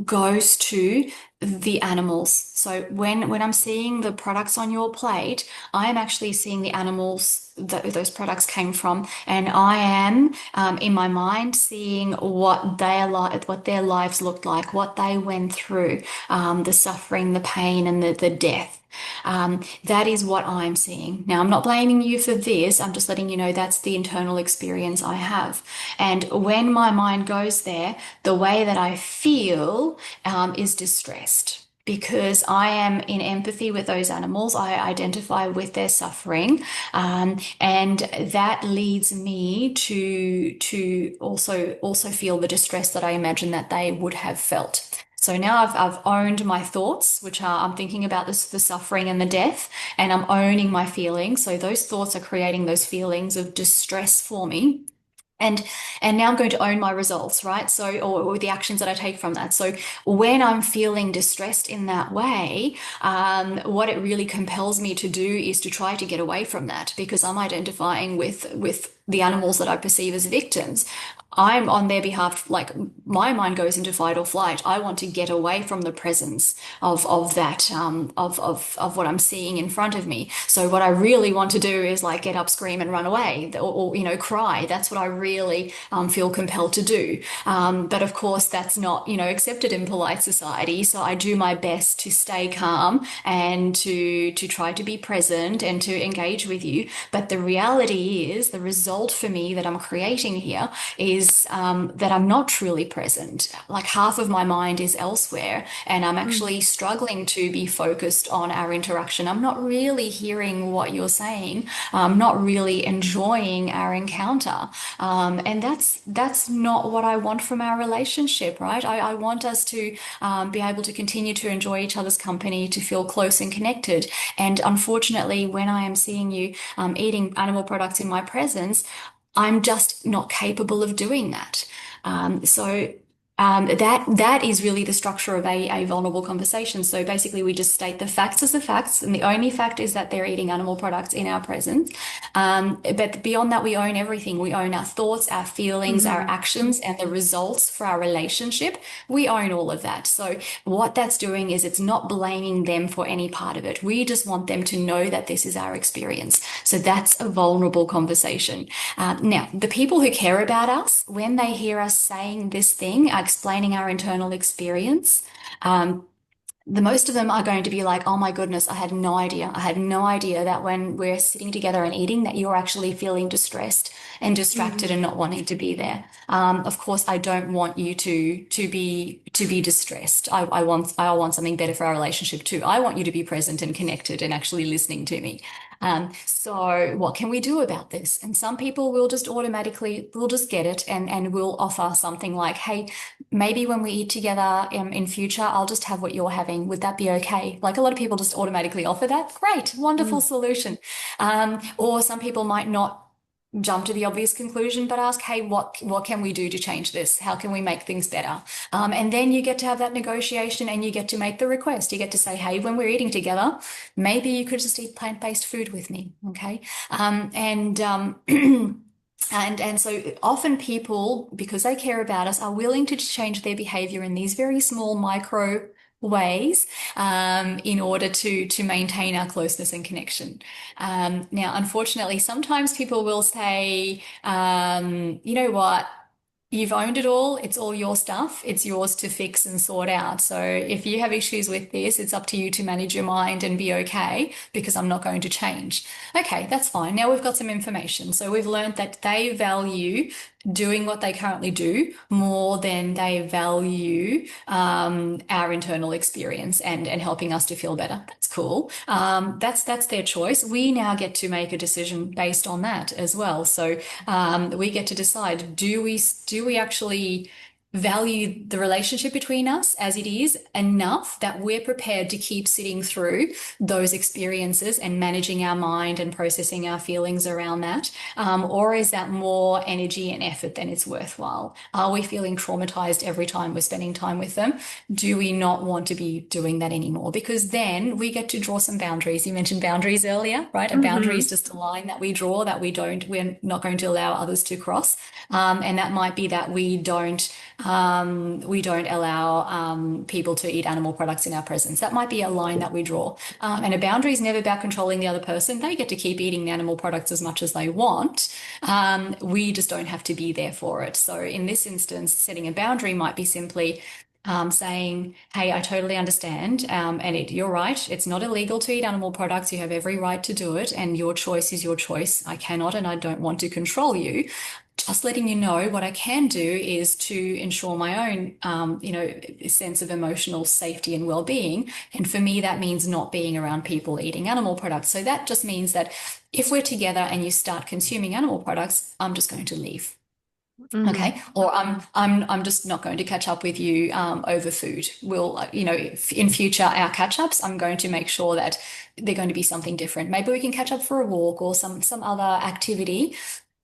B: goes to the animals. So when I'm seeing the products on your plate, I am actually seeing the animals that those products came from, and I am in my mind seeing what their lives looked like, what they went through, the suffering, the pain, and the death. That is what I'm seeing. Now, I'm not blaming you for this. I'm just letting you know that's the internal experience I have. And when my mind goes there, the way that I feel is distressed. Because I am in empathy with those animals, I identify with their suffering, and that leads me to also feel the distress that I imagine that they would have felt. So now I've owned my thoughts, which are I'm thinking about this, the suffering and the death, and I'm owning my feelings. So those thoughts are creating those feelings of distress for me. And and now I'm going to own my results, right? So or the actions that I take from that. So when I'm feeling distressed in that way, what it really compels me to do is to try to get away from that because I'm identifying with the animals that I perceive as victims. I'm on their behalf, like my mind goes into fight or flight. I want to get away from the presence of that of what I'm seeing in front of me. So what I really want to do is like get up, scream, and run away, or cry. That's what I really feel compelled to do. But of course, that's not accepted in polite society. So I do my best to stay calm and to try to be present and to engage with you. But the reality is, the result for me that I'm creating here is that I'm not truly present. Like half of my mind is elsewhere, and I'm actually struggling to be focused on our interaction. I'm not really hearing what you're saying. I'm not really enjoying our encounter. And that's not what I want from our relationship, right? I want us to be able to continue to enjoy each other's company, to feel close and connected. And unfortunately, when I am seeing you eating animal products in my presence, I'm just not capable of doing that. That is really the structure of a vulnerable conversation. So basically, we just state the facts as the facts, and the only fact is that they're eating animal products in our presence. But beyond that, we own everything. We own our thoughts, our feelings, our actions, and the results for our relationship. We own all of that. So what that's doing is it's not blaming them for any part of it. We just want them to know that this is our experience. So that's a vulnerable conversation. Now, the people who care about us, when they hear us saying this thing, explaining our internal experience, the most of them are going to be like, oh my goodness, I had no idea. I had no idea that when we're sitting together and eating, that you're actually feeling distressed and distracted and not wanting to be there. Of course, I don't want you to be distressed. I want something better for our relationship too. I want you to be present and connected and actually listening to me. So what can we do about this? And some people will just we'll just get it and we'll offer something like, hey, maybe when we eat together in future, I'll just have what you're having. Would that be okay? Like a lot of people just automatically offer that. Great, wonderful solution. Or some people might not jump to the obvious conclusion, but ask, hey, what can we do to change this? How can we make things better? And then you get to have that negotiation and you get to make the request. You get to say, hey, when we're eating together, maybe you could just eat plant-based food with me, okay? And so often people, because they care about us, are willing to change their behavior in these very small micro ways in order to maintain our closeness and connection. Now, unfortunately, sometimes people will say, you know what? You've owned it all. It's all your stuff. It's yours to fix and sort out. So if you have issues with this, it's up to you to manage your mind and be okay because I'm not going to change. Okay, that's fine. Now we've got some information. So we've learned that they value doing what they currently do more than they value our internal experience and helping us to feel better. That's cool. That's their choice. We now get to make a decision based on that as well. So we get to decide, do we actually value the relationship between us as it is enough that we're prepared to keep sitting through those experiences and managing our mind and processing our feelings around that? Or is that more energy and effort than it's worthwhile? Are we feeling traumatized every time we're spending time with them? Do we not want to be doing that anymore? Because then we get to draw some boundaries. You mentioned boundaries earlier, right? A boundary is just a line that we draw that we're not going to allow others to cross. And that might be that we don't allow people to eat animal products in our presence. That might be a line that we draw. And a boundary is never about controlling the other person. They get to keep eating the animal products as much as they want. We just don't have to be there for it. So in this instance, setting a boundary might be simply, saying, hey, I totally understand. You're right. It's not illegal to eat animal products. You have every right to do it. And your choice is your choice. I cannot and I don't want to control you. Just letting you know what I can do is to ensure my own, sense of emotional safety and well-being. And for me, that means not being around people eating animal products. So that just means that if we're together and you start consuming animal products, I'm just going to leave.
A: Hmm.
B: Okay, or I'm just not going to catch up with you over food. We'll, in future our catch ups, I'm going to make sure that they're going to be something different. Maybe we can catch up for a walk or some other activity.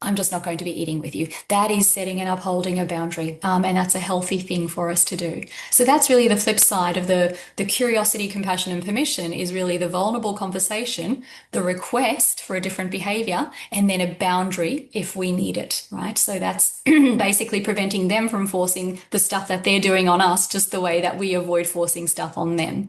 B: I'm just not going to be eating with you. That is setting and upholding a boundary, and that's a healthy thing for us to do. So that's really the flip side of the curiosity, compassion, and permission is really the vulnerable conversation, the request for a different behavior, and then a boundary if we need it, right? So that's basically preventing them from forcing the stuff that they're doing on us, just the way that we avoid forcing stuff on them.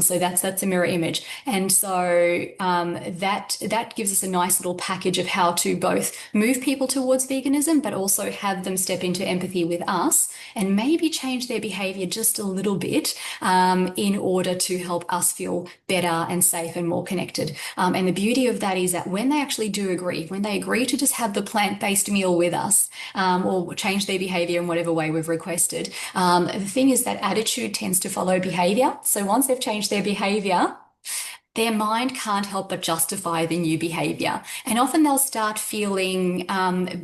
B: So that's a mirror image, and so that gives us a nice little package of how to both move people towards veganism, but also have them step into empathy with us and maybe change their behavior just a little bit in order to help us feel better and safe and more connected. And the beauty of that is that when they actually do agree, when they agree to just have the plant-based meal with us or change their behavior in whatever way we've requested, the thing is that attitude tends to follow behavior. So once they've changed their behavior, their mind can't help but justify the new behavior. And often they'll start feeling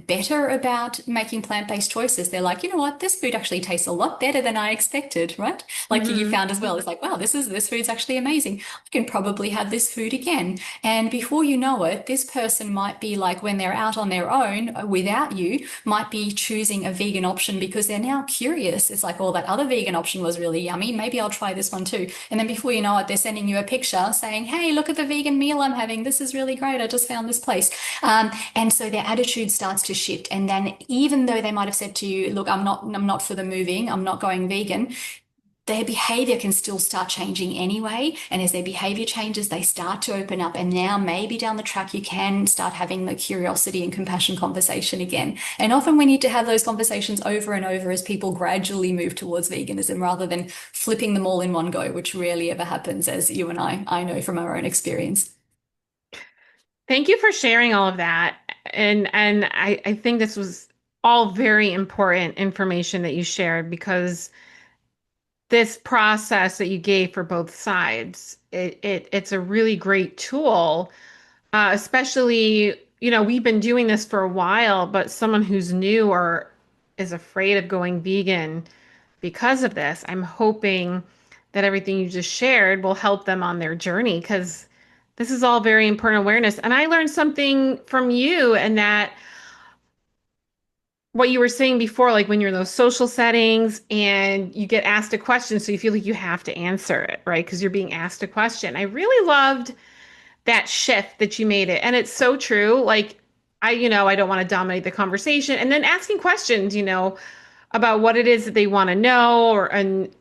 B: better about making plant-based choices. They're like, you know what, this food actually tastes a lot better than I expected, right? Like you
A: Hmm.
B: found as well. It's like, wow, this food's actually amazing. I can probably have this food again. And before you know it, this person might be like, when they're out on their own without you, might be choosing a vegan option because they're now curious. It's like, oh, that other vegan option was really yummy. Maybe I'll try this one too. And then before you know it, they're sending you a picture saying, hey, look at the vegan meal I'm having. This is really great. I just found this place. And so their attitude starts to shift. And then even though they might have said to you, look, I'm not for the moving, I'm not going vegan, their behavior can still start changing anyway. And as their behavior changes, they start to open up. And now maybe down the track, you can start having the curiosity and compassion conversation again. And often we need to have those conversations over and over as people gradually move towards veganism rather than flipping them all in one go, which rarely ever happens, as you and I know from our own experience.
A: Thank you for sharing all of that. And I think this was all very important information that you shared because this process that you gave for both sides, it's a really great tool, especially, we've been doing this for a while, but someone who's new or is afraid of going vegan because of this, I'm hoping that everything you just shared will help them on their journey because this is all very important awareness. And I learned something from you and that what you were saying before, like when you're in those social settings and you get asked a question, so you feel like you have to answer it, right? Because you're being asked a question. I really loved that shift that you made it. And it's so true. Like, I don't want to dominate the conversation. And then asking questions, about what it is that they want to know or and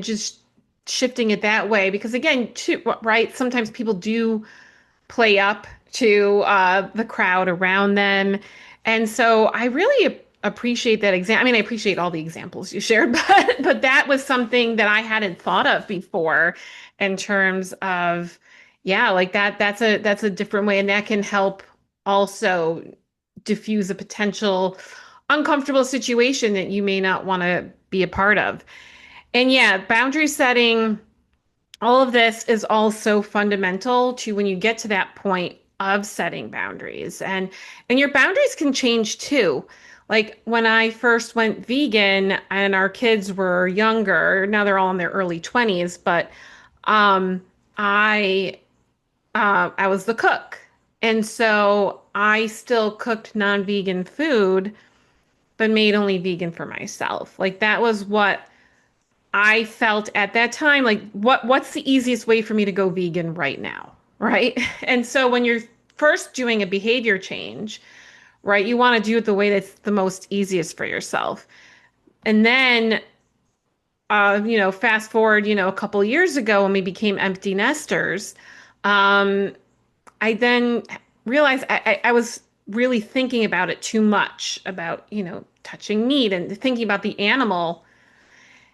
A: just shifting it that way. Because again, too, right, sometimes people do play up to the crowd around them. And so I really appreciate that example. I mean, I appreciate all the examples you shared, but that was something that I hadn't thought of before in terms of, yeah, like that's a different way, and that can help also diffuse a potential uncomfortable situation that you may not want to be a part of. And yeah, boundary setting, all of this is also fundamental to when you get to that point of setting boundaries. And your boundaries can change too. Like when I first went vegan and our kids were younger, now they're all in their early 20s, but um I I was the cook. And so I still cooked non-vegan food, but made only vegan for myself. Like that was what I felt at that time, like what's the easiest way for me to go vegan right now, right? And so when you're first doing a behavior change, right, you want to do it the way that's the most easiest for yourself. And then fast forward, a couple years ago when we became empty nesters, um, I then realized I was really thinking about it too much, about, touching meat and thinking about the animal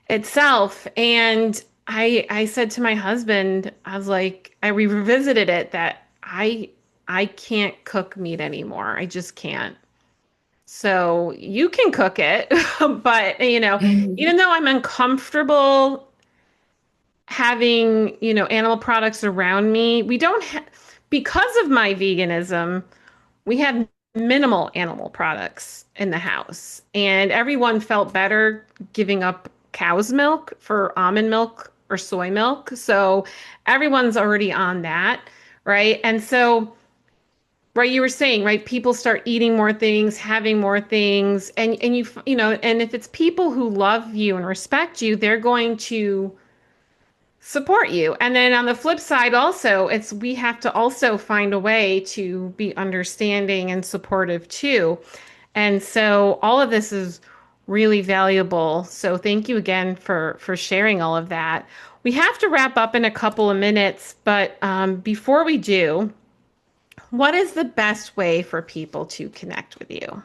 A: itself. And I said to my husband, I was like, I revisited it that I can't cook meat anymore. I just can't. So you can cook it, but
B: Mhm.
A: even though I'm uncomfortable having, animal products around me, we don't have, because of my veganism, we have minimal animal products in the house. And everyone felt better giving up cow's milk for almond milk or soy milk. So everyone's already on that, right? And so, right, you were saying, right, people start eating more things, having more things, and and if it's people who love you and respect you, they're going to support you. And then on the flip side, also, it's we have to also find a way to be understanding and supportive too. And so all of this is really valuable. So thank you again for sharing all of that. We have to wrap up in a couple of minutes, but before we do, what is the best way for people to connect with you?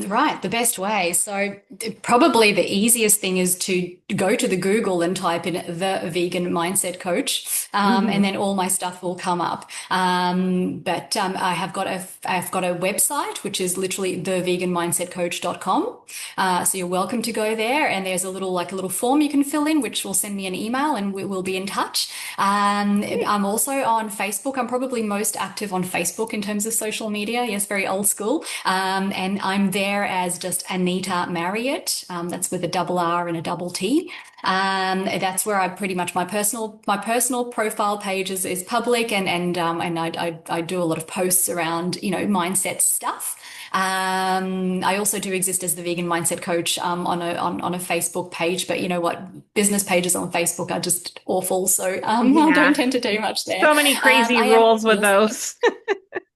B: Right, the best way. So probably the easiest thing is to go to the Google and type in the vegan mindset coach, and
A: Hmm.
B: then all my stuff will come up. But I've got a website which is literally theveganmindsetcoach.com. So you're welcome to go there, and there's a little form you can fill in, which will send me an email, and we'll be in touch. I'm also on Facebook. I'm probably most active on Facebook in terms of social media. Yes, very old school. And I'm there as just Anita Marriott. That's with a double R and a double T. That's where I pretty much my personal profile page is public, and I do a lot of posts around mindset stuff. I also do exist as the vegan mindset coach on a Facebook page, but you know what? Business pages on Facebook are just awful, so I don't
A: Yeah.
B: tend to do much there.
A: So many crazy
B: I am,
A: rules with
B: yes.
A: those.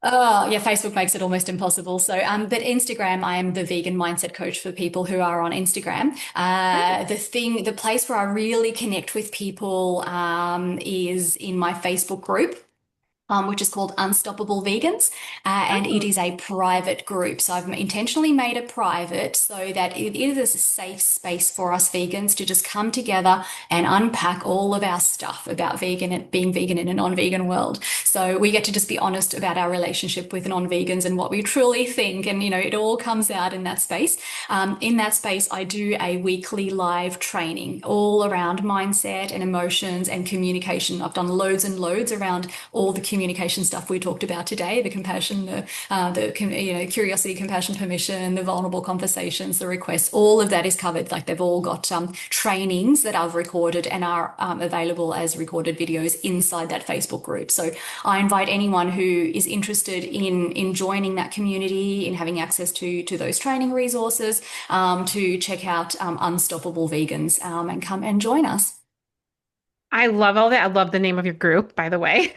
B: Oh, yeah, Facebook makes it almost impossible. So, but Instagram, I am the vegan mindset coach for people who are on Instagram. The place where I really connect with people, is in my Facebook group, which is called Unstoppable Vegans. And it
A: Oh,
B: is a private group. So I've intentionally made it private so that it is a safe space for us vegans to just come together and unpack all of our stuff about vegan and being vegan in a non-vegan world. So we get to just be honest about our relationship with non-vegans and what we truly think. And, it all comes out in that space. In that space, I do a weekly live training all around mindset and emotions and communication. I've done loads and loads around all the communication stuff we talked about today, the compassion, the curiosity, compassion, permission, the vulnerable conversations, the requests, all of that is covered. Like they've all got trainings that I've recorded and are available as recorded videos inside that Facebook group. So I invite anyone who is interested in joining that community, in having access to those training resources, to check out Unstoppable Vegans, and come and join us.
A: I love all that. I love the name of your group, by the way.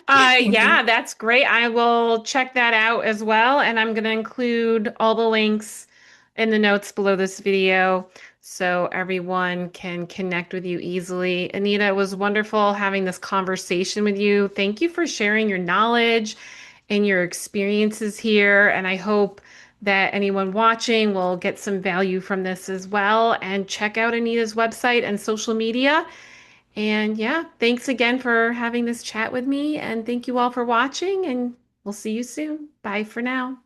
B: Thank
A: Yeah,
B: you.
A: that's great. I will check that out as well. And I'm going to include all the links in the notes below this video so everyone can connect with you easily. Anita, it was wonderful having this conversation with you. Thank you for sharing your knowledge and your experiences here. And I hope that anyone watching will get some value from this as well. And check out Anita's website and social media. And yeah, thanks again for having this chat with me. And thank you all for watching. And we'll see you soon. Bye for now.